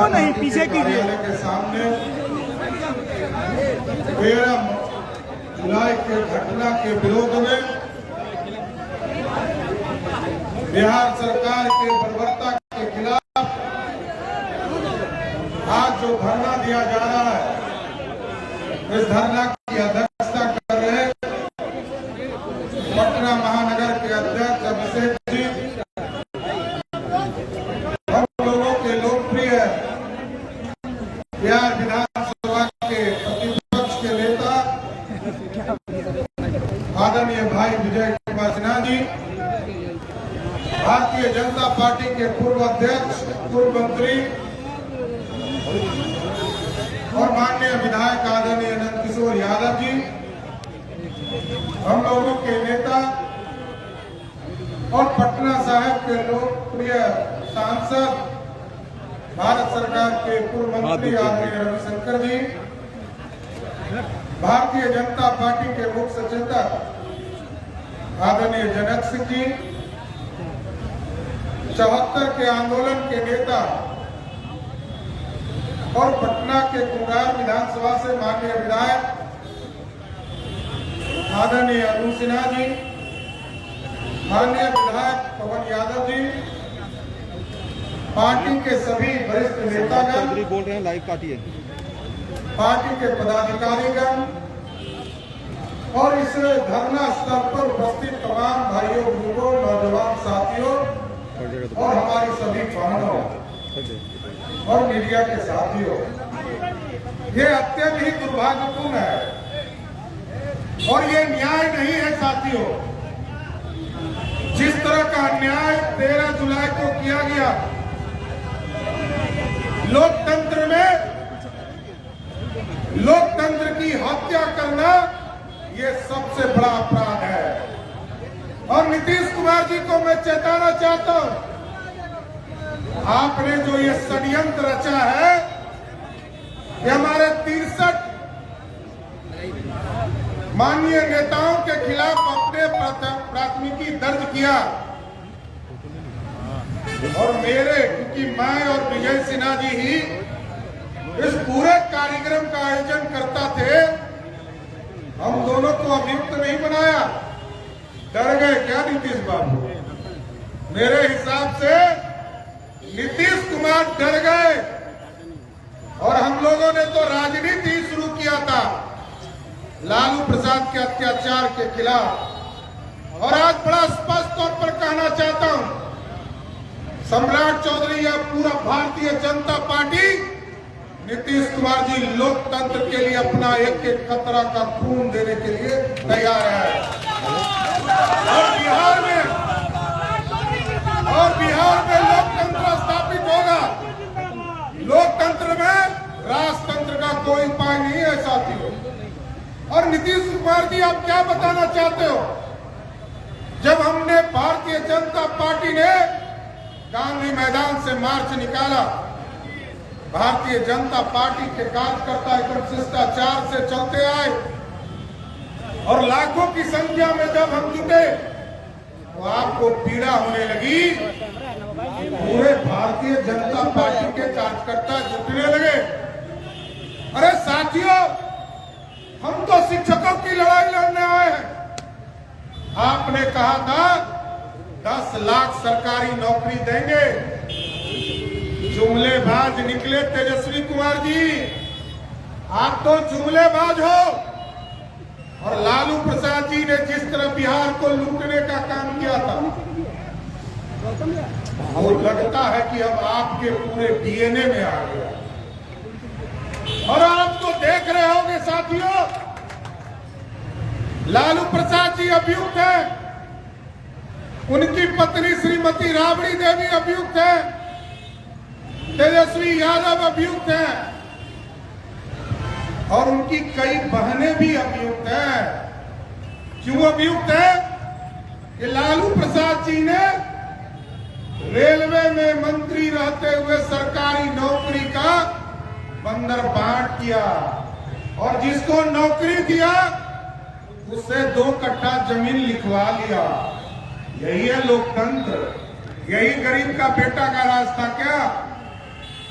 नहीं पीछे कीजिए के सामने 13 जुलाई के घटना के विरोध में बिहार सरकार के बर्बरता के खिलाफ आज जो धरना दिया जा रहा है, इस धरना की अध्यक्षता कर रहे पटना महानगर के अध्यक्ष अभिषेक जी, हम लोगों के लोकप्रिय बिहार विधानसभा के प्रतिपक्ष के नेता आदरणीय भाई विजय कुमार सिन्हा जी, भारतीय जनता पार्टी के पूर्व अध्यक्ष, पूर्व मंत्री और माननीय विधायक आदरणीय नंद किशोर यादव जी, हम लोगों के नेता और पटना साहिब के लोकप्रिय सांसद, भारत सरकार के पूर्व मंत्री आदरणीय रविशंकर जी, भारतीय जनता पार्टी के मुख्य सचेतक आदरणीय जनक सिंह जी, 74 के आंदोलन के नेता और पटना के कुंगार विधानसभा से माननीय विधायक आदरणीय अरुण सिन्हा जी, माननीय विधायक पवन यादव जी, पार्टी के सभी वरिष्ठ नेतागण बोल रहे हैं, लाइव काटिए, पार्टी के पदाधिकारीगण और इस धरना स्थल पर उपस्थित तमाम भाइयों, बुजुर्गों, नौजवान साथियों और हमारी सभी बहनों और मीडिया के साथियों, ये अत्यंत ही दुर्भाग्यपूर्ण है और ये न्याय नहीं है साथियों। जिस तरह का अन्याय 13 जुलाई को किया गया, लोकतंत्र में लोकतंत्र की हत्या करना ये सबसे बड़ा अपराध है। और नीतीश कुमार जी को मैं चेताना चाहता हूं, आपने जो ये षड्यंत्र रचा है कि हमारे 63 माननीय नेताओं के खिलाफ अपने प्राथमिकी दर्ज किया और मेरे, क्योंकि मैं और विजय सिन्हा जी ही इस पूरे कार्यक्रम का आयोजन करता थे, हम दोनों को अभियुक्त नहीं बनाया। डर गए क्या नीतीश बाबू? मेरे हिसाब से नीतीश कुमार डर गए और हम लोगों ने तो राजनीति शुरू किया था लालू प्रसाद के अत्याचार के खिलाफ। और आज बड़ा स्पष्ट तौर पर कहना चाहता हूं, सम्राट चौधरी या पूरा भारतीय जनता पार्टी नीतीश कुमार जी लोकतंत्र के लिए अपना एक एक कतरा का खून देने के लिए तैयार है। और बिहार में लोकतंत्र स्थापित होगा। लोकतंत्र में राजतंत्र का कोई उपाय नहीं है साथियों। और नीतीश कुमार जी, आप क्या बताना चाहते हो? जब हमने भारतीय जनता पार्टी ने गांधी मैदान से मार्च निकाला, भारतीय जनता पार्टी के कार्यकर्ता एकदम शिष्टाचार से चलते आए और लाखों की संख्या में जब हम जुटे तो आपको पीड़ा होने लगी। पूरे भारतीय जनता पार्टी के कार्यकर्ता जुटने लगे। अरे साथियों, हम तो शिक्षकों की लड़ाई लड़ने आए हैं। आपने कहा था 10 लाख सरकारी नौकरी देंगे। जुमलेबाज निकले तेजस्वी कुमार जी, आप तो जुमलेबाज हो। और लालू प्रसाद जी ने जिस तरह बिहार को लूटने का काम किया था, वो लगता है कि अब आपके पूरे डीएनए में आ गया। और आप तो देख रहे होंगे साथियों, लालू प्रसाद जी अभियुक्त हैं, उनकी पत्नी श्रीमती राबड़ी देवी अभियुक्त है, तेजस्वी यादव अभियुक्त हैं और उनकी कई बहनें भी अभियुक्त हैं। क्यों अभियुक्त है? कि लालू प्रसाद जी ने रेलवे में मंत्री रहते हुए सरकारी नौकरी का बंदर बांट किया और जिसको नौकरी दिया उससे 2 कट्ठा जमीन लिखवा लिया। यही है लोकतंत्र। यही गरीब का बेटा का राज था क्या?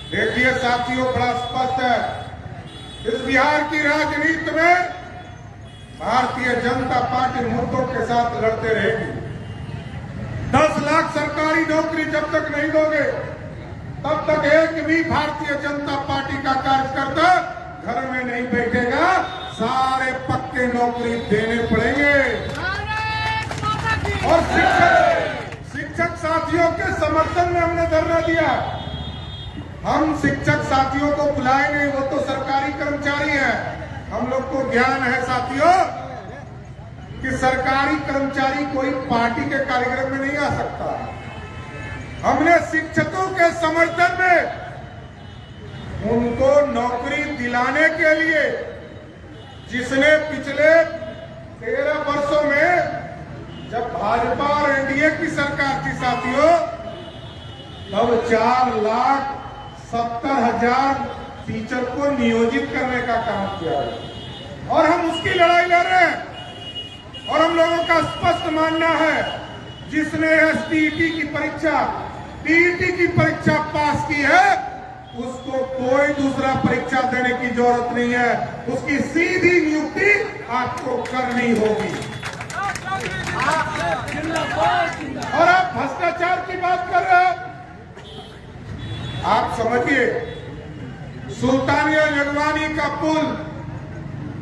देखिए साथियों, बड़ा स्पष्ट है, इस बिहार की राजनीति में भारतीय जनता पार्टी मुद्दों के साथ लड़ते रहेगी। 10 लाख सरकारी नौकरी जब तक नहीं दोगे, तब तक एक भी भारतीय जनता पार्टी का कार्यकर्ता घर में नहीं बैठेगा। सारे पक्के नौकरी देने पड़ेंगे। और शिक्षक साथियों के समर्थन में हमने धरना दिया। हम शिक्षक साथियों को बुलाए नहीं, वो तो सरकारी कर्मचारी हैं। हम लोग को ज्ञान है साथियों कि सरकारी कर्मचारी कोई पार्टी के कार्यक्रम में नहीं आ सकता। हमने शिक्षकों के समर्थन में उनको नौकरी दिलाने के लिए, जिसने पिछले 13 वर्षों में जब भाजपा और एनडीए की सरकार थी साथियों, तब 4,70,000 टीचर को नियोजित करने का काम किया और हम उसकी लड़ाई लड़ रहे हैं। और हम लोगों का स्पष्ट मानना है, जिसने एसटीईटी की परीक्षा, टीईटी की परीक्षा पास की है, उसको कोई दूसरा परीक्षा देने की जरूरत नहीं है। उसकी सीधी नियुक्ति आपको करनी होगी। और आप भ्रष्टाचार की बात कर रहे हो, आप समझिए, सुल्तानिया जगवानी का पुल,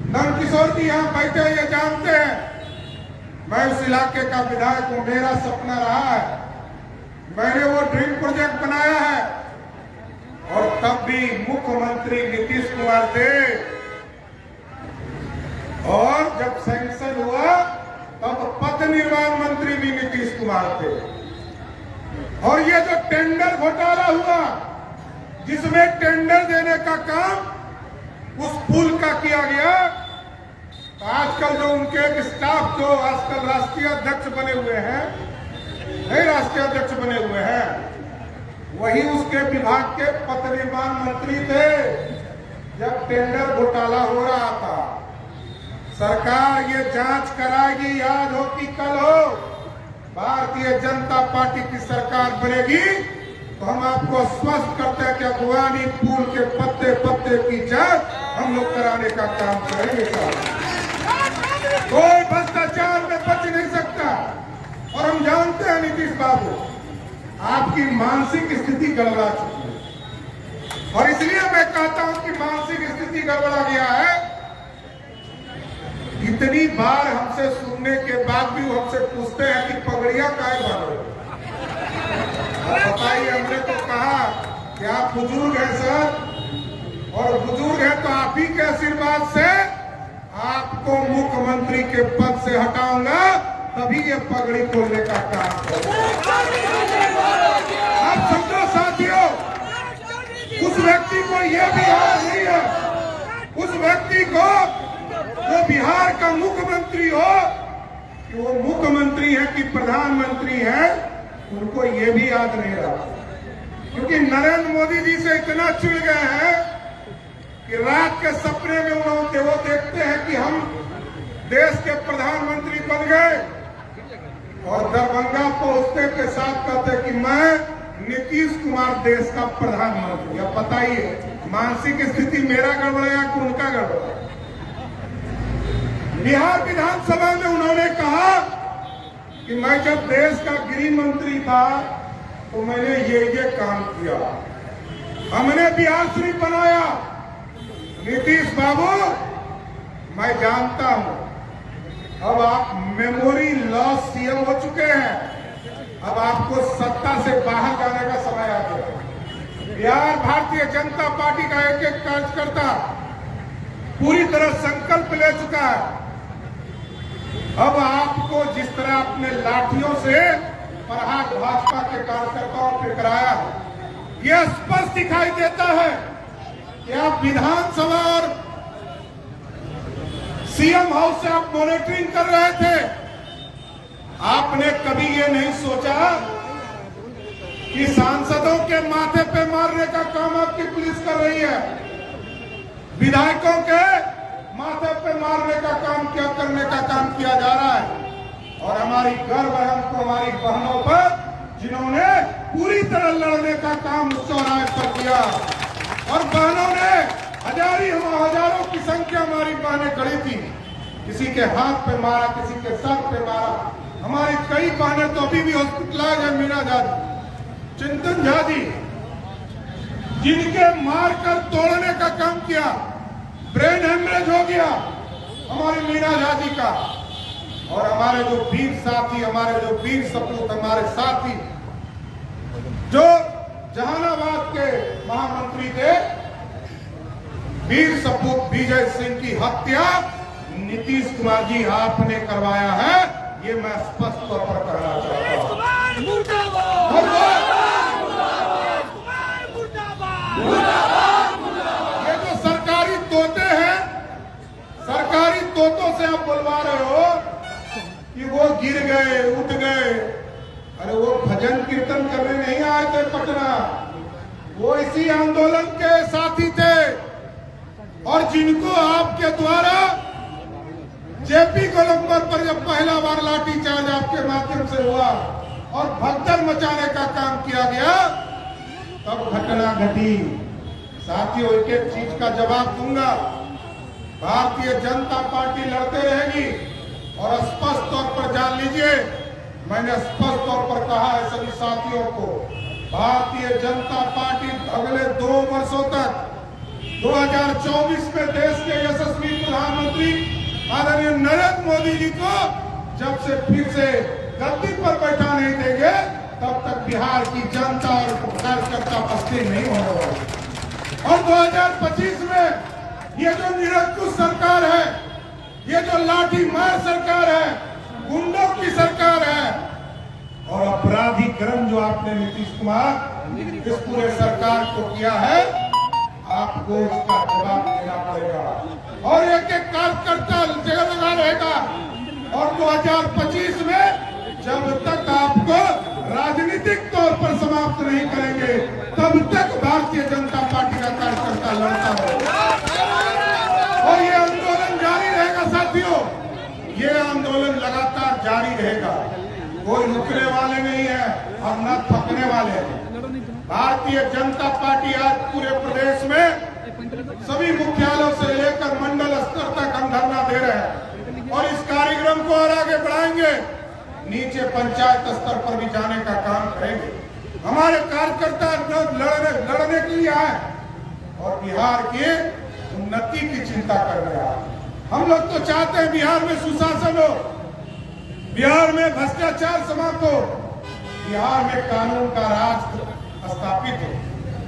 नंदकिशोर जी यहाँ बैठे ये जानते हैं, मैं उस इलाके का विधायक हूं, मेरा सपना रहा है, मैंने वो ड्रीम प्रोजेक्ट बनाया है। और तब भी मुख्यमंत्री नीतीश कुमार थे, और जब सैंक्शन हुआ तब पथ निर्माण मंत्री भी नीतीश कुमार थे। और ये जो टेंडर घोटाला हुआ, जिसमें टेंडर देने का काम उस पुल का किया गया, तो आजकल जो उनके एक स्टाफ जो आजकल राष्ट्रीय अध्यक्ष बने हुए हैं, नए राष्ट्रीय अध्यक्ष बने हुए हैं, वही उसके विभाग के पथ निर्माण मंत्री थे जब टेंडर घोटाला हो रहा था। सरकार ये जांच कराएगी, याद हो कि कल हो भारतीय जनता पार्टी की सरकार बनेगी, तो हम आपको स्पष्ट करते हैं कि अफगानी पुल के पत्ते पत्ते की जांच हम लोग कराने का काम करेंगे। कोई भ्रष्टाचार में बच नहीं सकता। और हम जानते हैं नीतीश बाबू, आपकी मानसिक स्थिति गड़बड़ा चुकी है, और इसलिए मैं कहता हूं कि मानसिक स्थिति गड़बड़ा गया है। इतनी बार हमसे सुनने के बाद भी वो हमसे पूछते हैं कि पगड़ियां काहे बांधे। बताइए, हमने तो कहा कि आप बुजुर्ग हैं सर, और बुजुर्ग हैं तो आप ही के आशीर्वाद से आपको मुख्यमंत्री के पद से हटाऊंगा, तभी ये पगड़ी खोलने का काम करूंगा। आप समझो साथियों, उस व्यक्ति को ये भी याद नहीं है, उस व्यक्ति को जो बिहार का मुख्यमंत्री हो, कि वो मुख्यमंत्री है कि प्रधानमंत्री है, उनको ये भी याद नहीं रहा। क्योंकि नरेंद्र मोदी जी से इतना चिढ़ गए हैं कि रात के सपने में उन्होंने वो देखते हैं कि हम देश के प्रधानमंत्री बन गए, और दरभंगा पहुंचने के साथ कहते कि मैं नीतीश कुमार देश का प्रधानमंत्री। अब बताइए, मानसिक स्थिति मेरा गड़बड़ाया कि उनका गड़बड़ाया? बिहार विधानसभा में उन्होंने कहा कि मैं जब देश का गृह मंत्री था तो मैंने ये काम किया, हमने बिहार शरीफ बनाया। नीतीश बाबू, मैं जानता हूं, अब आप मेमोरी लॉस सीएम हो चुके हैं, अब आपको सत्ता से बाहर जाने का समय आ गया। बिहार भारतीय जनता पार्टी का एक एक कार्यकर्ता पूरी तरह संकल्प ले चुका है। अब आपको जिस तरह अपने लाठियों से प्रहार भाजपा के कार्यकर्ताओं पर कराया है, यह स्पष्ट दिखाई देता है कि आप विधानसभा और सीएम हाउस से आप मॉनिटरिंग कर रहे थे। आपने कभी ये नहीं सोचा कि सांसदों के माथे पे मारने का काम आपकी पुलिस कर रही है, विधायकों के माथे पे मारने का काम क्या करने का काम किया जा रहा है। और हमारी गर्व है हमको हमारी बहनों पर, जिन्होंने पूरी तरह लड़ने का काम उस चौराहे पर किया और बहनों ने हजारों की संख्या हमारी बहनें खड़ी थी। किसी के हाथ पे मारा, किसी के सर पे मारा। हमारी कई बहनें तो अभी भी हॉस्पिटलाइज है। मीना झा, चिंतन झा जी, जिनके मारकर तोड़ने का काम किया, ब्रेन हेमरेज हो गया हमारी मीना झा जी का। और हमारे जो वीर साथी, हमारे जो वीर सपूत, हमारे साथी जो जहानाबाद के महामंत्री थे, वीर सपूत विजय सिंह की हत्या नीतीश कुमार जी आपने करवाया है, ये मैं स्पष्ट तौर पर कहना चाहता हूं। ये जो सरकारी तोते हैं, सरकारी तोतों से आप बुलवा रहे हो कि वो गिर गए, उठ गए। अरे वो भजन कीर्तन करने नहीं आए थे पटना, वो इसी आंदोलन के साथी थे। और जिनको आपके द्वारा जेपी गोलंबर पर जब पहला बार लाठीचार्ज आपके माध्यम से हुआ और भगदड़ मचाने का काम किया गया, तब घटना घटी। साथियों, एक एक चीज का जवाब दूंगा। भारतीय जनता पार्टी लड़ते रहेगी और स्पष्ट तौर पर जान लीजिए, मैंने स्पष्ट तौर पर कहा है सभी साथियों को, भारतीय जनता पार्टी अगले 2 वर्षों तक 2024 में देश के यशस्वी प्रधानमंत्री आदरणीय नरेंद्र मोदी जी को जब से फिर से गद्दी पर बैठा नहीं देंगे, तब तक बिहार की जनता और कार्यकर्ता बस्ती नहीं होने वाली। और 2025 में ये जो निरंकुश सरकार है, ये जो लाठी मार सरकार है, गुंडों की सरकार है और अपराधीकरण जो आपने नीतीश कुमार इस पूरे सरकार को किया है, आपको उसका जवाब देना पड़ेगा। और एक एक कार्यकर्ता जगह लगा रहेगा। और 2025 में जब तक आपको राजनीतिक तौर पर समाप्त नहीं करेंगे, तब तक भारतीय जनता पार्टी का कार्यकर्ता लड़ता रहेगा। और ये आंदोलन जारी रहेगा साथियों, ये आंदोलन लगातार जारी रहेगा। कोई रुकने वाले नहीं है और न थकने वाले हैं। भारतीय जनता पार्टी आज पूरे प्रदेश में सभी मुख्यालयों से लेकर मंडल स्तर तक हम धरना दे रहे हैं और इस कार्यक्रम को और आगे बढ़ाएंगे। नीचे पंचायत स्तर पर भी जाने का काम करेंगे। हमारे कार्यकर्ता लड़ने के लिए आए और बिहार की उन्नति की चिंता कर रहे हैं। हम लोग तो चाहते हैं बिहार में सुशासन हो, बिहार में भ्रष्टाचार समाप्त हो, बिहार में कानून का राज स्थापित हो।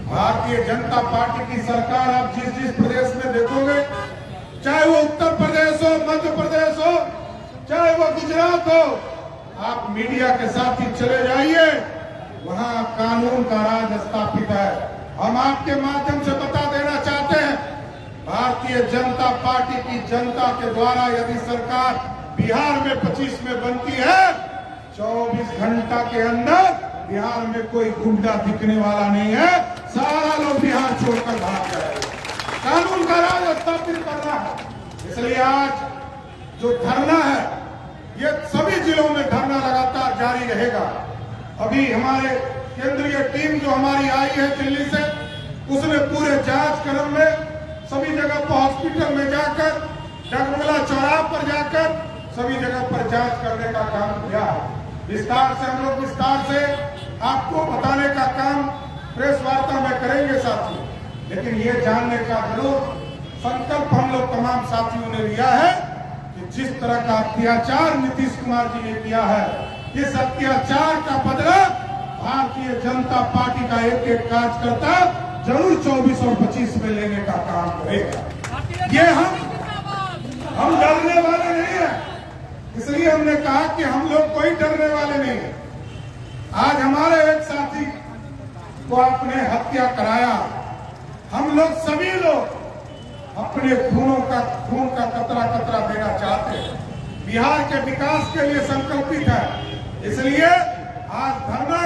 भारतीय जनता पार्टी की सरकार आप जिस प्रदेश में देखोगे, चाहे वो उत्तर प्रदेश हो, मध्य प्रदेश हो, चाहे वो गुजरात हो, आप मीडिया के साथ ही चले जाइए, वहां कानून का राज स्थापित है। हम आपके माध्यम से बता देना चाहते हैं, भारतीय जनता पार्टी की जनता के द्वारा यदि सरकार बिहार में 25 में बनती है, 24 घंटा के अंदर बिहार में कोई गुंडा दिखने वाला नहीं है। सारा लोग बिहार छोड़कर भाग जाए। कानून का राज स्थापित करना है। इसलिए आज जो धरना है, ये सभी जिलों में धरना लगातार जारी रहेगा। अभी हमारे केंद्रीय टीम जो हमारी आई है दिल्ली से, उसने पूरे जांच क्रम में सभी जगह पर हॉस्पिटल में जाकर, डगमगला चौराहा पर जाकर सभी जगह पर जांच करने का काम किया है। विस्तार से हम लोग विस्तार से आपको बताने का काम प्रेस वार्ता में करेंगे साथियों। लेकिन ये जानने का जरूर संकल्प हम लोग तमाम साथियों ने लिया है कि जिस तरह का अत्याचार नीतीश कुमार जी ने किया है, इस अत्याचार का बदला भारतीय जनता पार्टी का एक एक कार्यकर्ता जरूर 24 और 25 में लेने का काम करेगा। ये हम डरने वाले नहीं है, इसलिए हमने कहा कि हम लोग कोई डरने वाले नहीं है। आज हमारे एक साथी को आपने हत्या कराया, हम लोग सभी लोग अपने खून का कतरा कतरा देना चाहते हैं। बिहार के विकास के लिए संकल्पित है। इसलिए आज धरना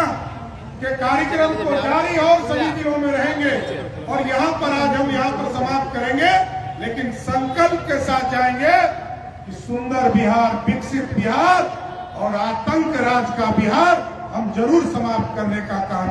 के कार्यक्रम को जारी और सभी जिलों में रहेंगे और यहाँ पर आज हम यहाँ पर समाप्त करेंगे, लेकिन संकल्प के साथ जाएंगे कि सुंदर बिहार, विकसित बिहार और आतंक राज का बिहार हम जरूर समाप्त करने का काम